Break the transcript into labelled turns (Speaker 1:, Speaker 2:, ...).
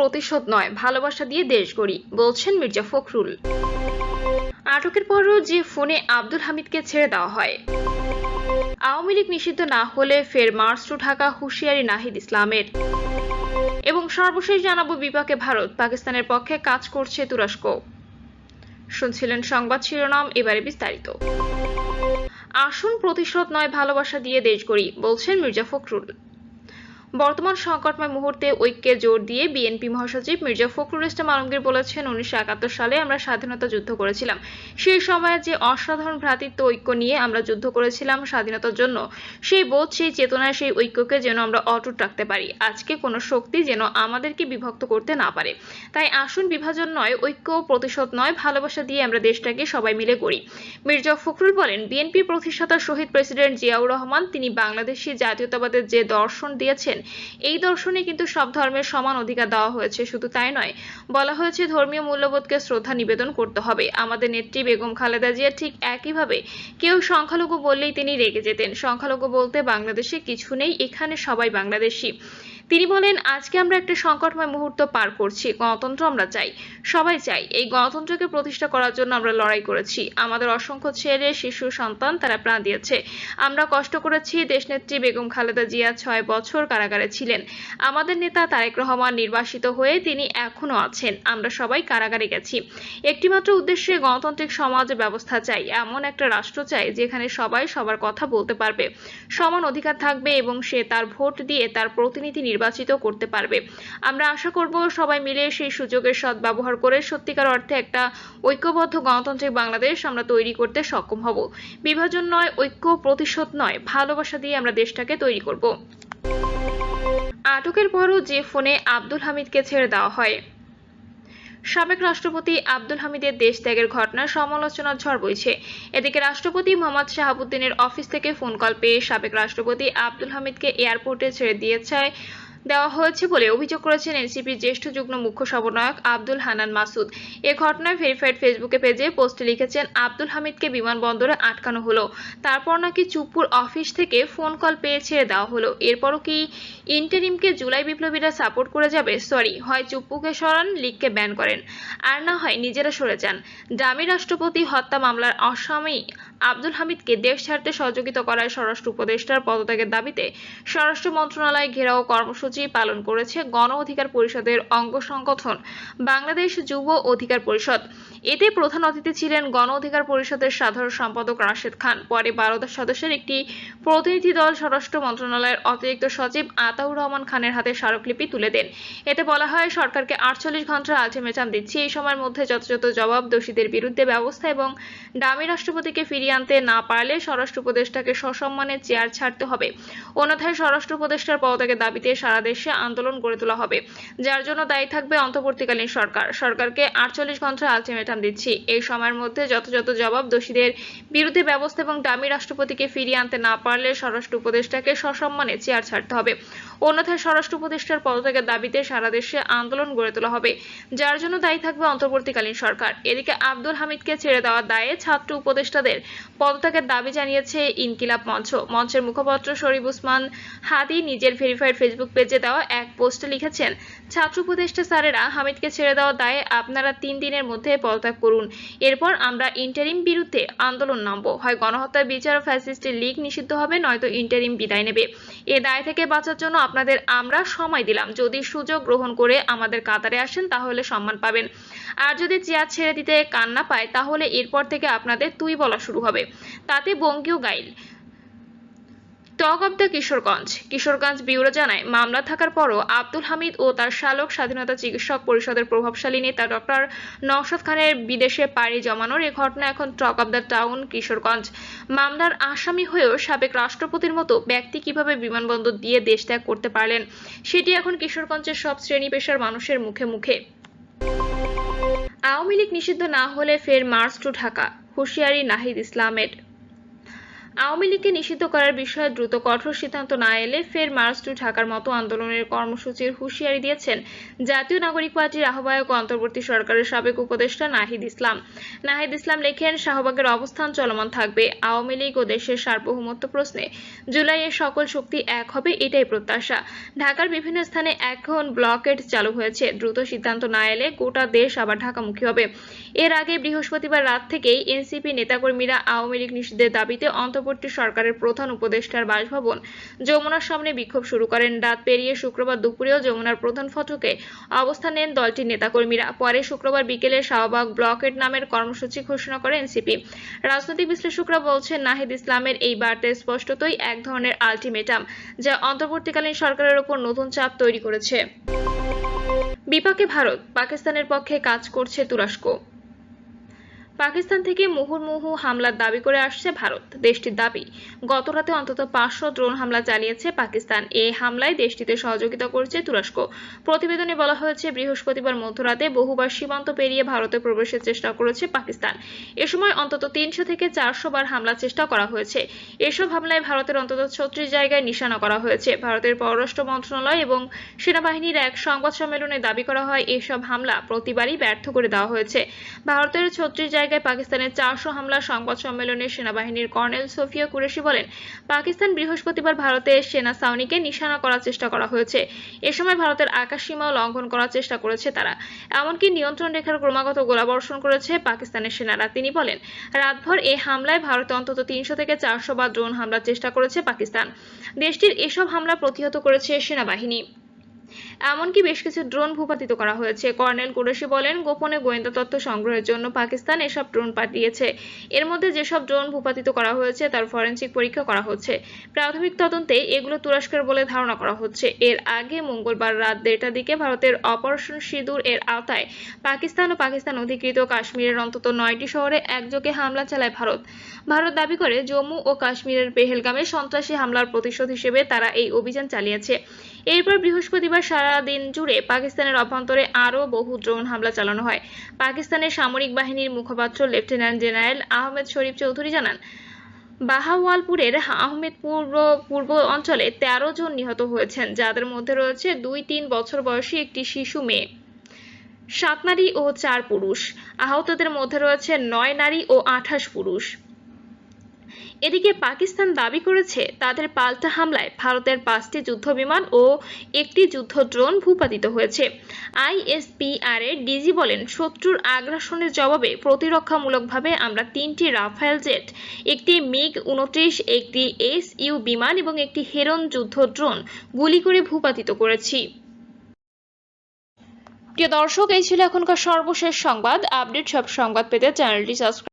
Speaker 1: প্রতিশোধ নয়, ভালোবাসা দিয়ে দেশ গড়ি, বলছেন মির্জা ফখরুল। আটকের পরও যে ফোনে আব্দুল হামিদকে ছেড়ে দেওয়া হয়। আওয়ামী লীগ নিষিদ্ধ না হলে ফের মার্চ টু ঢাকা, হুঁশিয়ারি নাহিদ ইসলামের। এবং সর্বশেষ জানাবো, বিপাকে ভারত, পাকিস্তানের পক্ষে কাজ করছে তুরস্ক। শুনছিলেন সংবাদ শিরোনাম, এবারে বিস্তারিত। আসুন প্রতিশোধ নয়, ভালোবাসা দিয়ে দেশ গড়ি, বলছেন মির্জা ফখরুল। বর্তমান সংকটময় মুহূর্তে ঐক্যে জোর দিয়ে বিএনপি মহাসচিব মির্জা ফখরুল ইসলাম আলমগীর বলেছেন, 1971 সালে আমরা স্বাধীনতা যুদ্ধ করেছিলাম। সেই সময়ে যে অসাধারণ ভ্রাতৃত্ব ঐক্য নিয়ে আমরা যুদ্ধ করেছিলাম স্বাধীনতার জন্য, সেই বোধ, সেই চেতনায়, সেই ঐক্যকে যেন আমরা অটুট রাখতে পারি। আজকে কোনো শক্তি যেন আমাদেরকে বিভক্ত করতে না পারে। তাই আসুন বিভাজন নয়, ঐক্য, প্রতিশোধ নয়, ভালোবাসা দিয়ে আমরা দেশটাকে সবাই মিলে গড়ি। মির্জা ফখরুল বলেন, বিএনপি প্রতিষ্ঠাতা শহীদ প্রেসিডেন্ট জিয়াউর রহমান তিনি বাংলাদেশি জাতীয়তাবাদের যে দর্শন দিয়েছেন, এই দর্শনে কিন্তু সব ধর্মের সমান অধিকার দেওয়া হয়েছে। শুধু তাই নয়, বলা হয়েছে ধর্মীয় মূল্যবোধকে শ্রদ্ধা নিবেদন করতে হবে। আমাদের নেত্রী বেগম খালেদা জিয়া ঠিক একইভাবে কেউ সংখ্যালঘু বললেই তিনি রেগে যেতেন। সংখ্যালঘু বলতে বাংলাদেশে কিছু নেই, এখানে সবাই বাংলাদেশি। তিনি বলেন, আজকে আমরা একটা সংকটময় মুহূর্ত পার করছি। গণতন্ত্র আমরা চাই, সবাই চাই। এই গণতন্ত্রকে প্রতিষ্ঠা করার জন্য আমরা লড়াই করেছি। আমাদের অসংখ্য ছেলে, শিশু, সন্তান তারা প্রাণ দিয়েছে। আমরা কষ্ট করেছি। দেশনেত্রী বেগম খালেদা জিয়া 6 বছর কারাগারে ছিলেন। আমাদের নেতা তারেক রহমান নির্বাসিত হয়ে তিনি এখনো আছেন। আমরা সবাই কারাগারে গেছি। একটিমাত্র উদ্দেশ্যে, গণতান্ত্রিক সমাজ ব্যবস্থা চাই, এমন একটা রাষ্ট্র চাই যেখানে সবাই সবার কথা বলতে পারবে, সমান অধিকার থাকবে এবং সে তার ভোট দিয়ে তার প্রতিনিধি নির্বাচিত করতে পারবে। আমরা আশা করব সবাই মিলে সেই সুযোগের সদ্ব্যবহার করে সত্যিকার অর্থে একটা ঐক্যবদ্ধ গণতান্ত্রিক বাংলাদেশ আমরা তৈরি করতে সক্ষম হব। বিভাজন নয়, ঐক্য, প্রতিশোধ নয়, ভালোবাসা দিয়ে আমরা দেশটাকে তৈরি করব। আটকের পরও যে ফোনে আব্দুল হামিদকে ছেড়ে দেওয়া হয়। সাবেক রাষ্ট্রপতি আব্দুল হামিদের দেশ ত্যাগের ঘটনায় সমালোচনার ঝড় বইছে। এদিকে রাষ্ট্রপতি মোহাম্মদ শাহাবুদ্দিনের অফিস থেকে ফোন কল পেয়ে সাবেক রাষ্ট্রপতি আব্দুল হামিদকে এয়ারপোর্টে ছেড়ে দেওয়া হয়েছে বলে অভিযোগ করেছেন এনসিপির জ্যেষ্ঠ যুগ্ম মুখ্য সমন্বয়ক আব্দুল হান্নান মাসুদ। এ ঘটনায় ভেরিফাইড ফেসবুকে পেজে পোস্টে লিখেছেন, আব্দুল হামিদকে বিমানবন্দরে আটকানো হলো, তারপর নাকি চুপ্পুর অফিস থেকে ফোন কল পেয়ে ছেড়ে দেওয়া হলো। এরপরও কি ইন্টারিমকে জুলাই বিপ্লবীরা সাপোর্ট করে যাবে? সরি, হয় চুপ্পুকে সরান, লীগকে ব্যান করেন, আর না হয় নিজেরা সরে যান। ডামি রাষ্ট্রপতি হত্যা মামলার আসামি আব্দুল হামিদকে দেশ ছাড়তে সহযোগিতা করায় স্বরাষ্ট্র উপদেষ্টার পদত্যাগের দাবিতে স্বরাষ্ট্র মন্ত্রণালয় ঘেরাও কর্মসূচি পালন করেছে গণ অধিকার পরিষদের অঙ্গ সংগঠন বাংলাদেশ যুব অধিকার পরিষদ। এতে প্রধান অতিথি ছিলেন গণ অধিকার পরিষদের সাধারণ সম্পাদক রাশেদ খান। পরে 12 সদস্যের একটি প্রতিনিধি দল স্বরাষ্ট্র মন্ত্রণালয়ের অতিরিক্ত সচিব আতাউর রহমান খানের হাতে স্মারকলিপি তুলে দেন। এতে বলা হয়, সরকারকে 48 ঘন্টার আলটিমেটাম দিচ্ছি। এই সময়ের মধ্যে যথাযথ জবাব, দোষীদের বিরুদ্ধে ব্যবস্থা এবং ডামি রাষ্ট্রপতিকে ফিরিয়ে আনতে না পারলে স্বরাষ্ট্র উপদেষ্টাকে সসম্মানে চেয়ার ছাড়তে হবে। অন্যথায় স্বরাষ্ট্র উপদেষ্টার পদত্যাগের দাবিতে সারা দেশে আন্দোলন গড়ে তোলা হবে, যার জন্য দায়ী থাকবে অন্তর্বর্তীকালীন সরকার। সরকারকে 48 ঘন্টার আলটিমেটাম দিচ্ছি। এই সময়ের মধ্যে যথাযথ জবাব, দোষীদের বিরুদ্ধে ব্যবস্থা এবং ডামি রাষ্ট্রপতিকে ফিরিয়ে আনতে না পারলে স্বরাষ্ট্র উপদেষ্টাকে সসম্মানে চেয়ার ছাড়তে হবে। অন্যথায় স্বরাষ্ট্র উপদেষ্টার পদত্যাগের দাবিতে সারা দেশে আন্দোলন গড়ে তোলা হবে, যার জন্য দায়ী থাকবে অন্তর্বর্তীকালীন সরকার। এদিকে আব্দুল হামিদকে ছেড়ে দেওয়ার দায়ে ছাত্র উপদেষ্টাদের পদত্যাগের দাবি জানিয়েছে ইনকিলাব মঞ্চ। মঞ্চের মুখপাত্র শরীফ উসমান হাদি নিজের ভেরিফাইড ফেসবুক পেজে দেওয়া এক পোস্টে লিখেছেন, ছাত্র উপদেষ্টা স্যারেরা, হামিদকে ছেড়ে দেওয়ার দায়ে আপনারা 3 দিনের মধ্যে পদত্যাগ করুন। এরপর আমরা ইন্টারিম বিরুদ্ধে আন্দোলন নামব। হয় গণহত্যার বিচার ও ফ্যাসিস্টের লীগ নিষিদ্ধ হবে, নয়তো ইন্টারিম বিদায় নেবে। এ দায় থেকে বাঁচার জন্য আপনাদের আমরা সময় দিলাম। যদি সুযোগ গ্রহণ করে আমাদের কাতারে আসেন তাহলে সম্মান পাবেন, আর যদি চেয়ার ছেড়ে দিতে কান্না পায় তাহলে এরপর থেকে আপনাদের তুই বলা শুরু হবে। তাতে বঙ্গীয় গাইল। Talk of the Kishoreganj bureau জানায়, মামলা থাকার পরও আব্দুল হামিদ ও তার শালক স্বাধীনতা চিকিৎসক পরিষদের প্রভাবশালী নেতা ডক্টর নওশাদ খানের বিদেশে পাড়ি জমানোর এ ঘটনা এখন টক অব দ্য টাউন কিশোরগঞ্জ। মামলার আসামি হয়েও সাবেক রাষ্ট্রপতির মতো ব্যক্তি কিভাবে বিমানবন্দর দিয়ে দেশ ত্যাগ করতে পারলেন, সেটি এখন কিশোরগঞ্জের সব শ্রেণী পেশার মানুষের মুখে মুখে। আওয়ামী লীগ নিষিদ্ধ না হলে ফের মার্চ টু ঢাকা, হুঁশিয়ারি নাহিদ ইসলামের। আওয়ামী লীগকে নিষিদ্ধ করার বিষয়ে দ্রুত কঠোর সিদ্ধান্ত না এলে ফের মার্চ টু ঢাকার মতো আন্দোলনের কর্মসূচির হুঁশিয়ারি দিয়েছেন জাতীয় নাগরিক পার্টির আহ্বায়ক ও অন্তর্বর্তী সরকারের সাবেক উপদেষ্টা নাহিদ ইসলাম। নাহিদ ইসলাম লেখেন, শাহবাগের অবস্থান চলমান থাকবে। আওয়ামী লীগ ও দেশের সার্বভৌমত্ব প্রশ্নে জুলাইয়ে সকল শক্তি এক হবে, এটাই প্রত্যাশা। ঢাকার বিভিন্ন স্থানে এখন ব্লকেড চালু হয়েছে। দ্রুত সিদ্ধান্ত না এলে গোটা দেশ আবার ঢাকামুখী হবে। এর আগে বৃহস্পতিবার রাত থেকেই এনসিপি নেতাকর্মীরা আওয়ামী লীগ নিষিদ্ধের দাবিতে অন্তর্বর্তী সরকারের প্রধান উপদেষ্টার বাসভবন যমুনার সামনে বিক্ষোভ শুরু করেন। রাত পেরিয়ে শুক্রবার দুপুরেও যমুনার প্রধান ফটকে অবস্থান নেন দলটির নেতাকর্মীরা। পরে শুক্রবার বিকেলে শাহবাগ ব্লকেড নামের কর্মসূচি ঘোষণা করে এনসিপি। রাজনৈতিক বিশ্লেষকরা বলছেন, নাহিদ ইসলামের এই বার্তা স্পষ্টতই এক ধরনের আলটিমেটাম, যা অন্তর্বর্তীকালীন সরকারের উপর নতুন চাপ তৈরি করেছে। বিপাকে ভারত, পাকিস্তানের পক্ষে কাজ করছে তুরস্ক। পাকিস্তান থেকে মুহুর্মুহু হামলার দাবি করে আসছে ভারত। দেশটির দাবি, গতরাতে অন্তত 500 ড্রোন হামলা চালিয়েছে পাকিস্তান। এই হামলায় দেশটিতে সহযোগিতা করছে তুরস্ক। প্রতিবেদনে বলা হয়েছে, বৃহস্পতিবার মধ্যরাতে বহুবার সীমান্ত পেরিয়ে ভারতে প্রবেশের চেষ্টা করেছে পাকিস্তান। এ সময় অন্তত 300 থেকে 400 বার হামলার চেষ্টা করা হয়েছে। এসব হামলায় ভারতের অন্তত 36 জায়গায় নিশানা করা হয়েছে। ভারতের পররাষ্ট্র মন্ত্রণালয় এবং সেনাবাহিনীর এক সংবাদ সম্মেলনে দাবি করা হয়, এসব হামলা প্রতিবারই ব্যর্থ করে দেওয়া হয়েছে। ভারতের 36 জায়গায় পাকিস্তানের 400 হামলার সংবাদ সম্মেলনে সেনাবাহিনীর কর্নেল সোফিয়া কুরেশি বলেন, পাকিস্তান বৃহস্পতিবার ভারতের সেনা ছাউনিকে নিশানা করার চেষ্টা করা হয়েছে। এ সময় ভারতের আকাশসীমাও লঙ্ঘন করার চেষ্টা করেছে তারা। এমনকি নিয়ন্ত্রণ রেখার ক্রমাগত গোলাবর্ষণ করেছে পাকিস্তানের সেনারা। তিনি বলেন, রাতভর এই হামলায় ভারতে অন্তত 300 থেকে 400 বার ড্রোন হামলার চেষ্টা করেছে পাকিস্তান। দেশটির এসব হামলা প্রতিহত করেছে সেনাবাহিনী। এমনকি বেশ কিছু ড্রোন ভূপাতিত করা হয়েছে। কর্নেল কুরেশি বলেন, গোপনে গোয়েন্দা তথ্য সংগ্রহের জন্য পাকিস্তান এসব ড্রোন পাঠিয়েছে। এর মধ্যে যেসব ড্রোন ভূপাতিত করা হয়েছে তার ফরেনসিক পরীক্ষা করা হচ্ছে। প্রাথমিক তদন্তে এগুলো তুরস্কের বলে ধারণা করা হচ্ছে। এর আগে মঙ্গলবার রাত 1টার দিকে ভারতের অপারেশন সিঁদুর এর আওতায় পাকিস্তান ও পাকিস্তান অধিকৃত কাশ্মীরের অন্তত 9টি শহরে একযোগে হামলা চালায় ভারত। ভারত দাবি করে, জম্মু ও কাশ্মীরের পেহেলগামে সন্ত্রাসী হামলার প্রতিশোধ হিসেবে তারা এই অভিযান চালিয়েছে। এরপর বৃহস্পতিবার সারা দিন জুড়ে পাকিস্তানের অভ্যন্তরে আরও বহু ড্রোন হামলা চালানো হয়। পাকিস্তানের সামরিক বাহিনীর মুখপাত্র লেফটেন্যান্ট জেনারেল আহমেদ শরীফ চৌধুরী জানান, বাহাওয়ালপুরের পূর্ব অঞ্চলে 13 জন নিহত হয়েছেন, যাদের মধ্যে রয়েছে 2-3 বছর বয়সী একটি শিশু মেয়ে, 7 নারী ও 4 পুরুষ। আহতদের মধ্যে রয়েছে 9 নারী ও 28 পুরুষ। এদিকে পাকিস্তান দাবি করেছে, তাদের পাল্টা হামলায় ভারতের 5টি যুদ্ধবিমান ও একটি যুদ্ধ ড্রোন ভূপাতিত হয়েছে। আইএসপিআর এর ডিজি বলেন, শত্রুর আগ্রাসনের জবাবে প্রতিরক্ষামূলকভাবে আমরা 3টি রাফেল জেট, একটি মিগ-29, একটি এসইউ বিমান এবং একটি হেরন যুদ্ধ ড্রোন গুলি করে ভূপাতিত করেছি। প্রিয় দর্শক, এই ছিল এখনকার সর্বশেষ সংবাদ। আপডেট সব সংবাদ পেতে চ্যানেলটি সাবস্ক্রাইব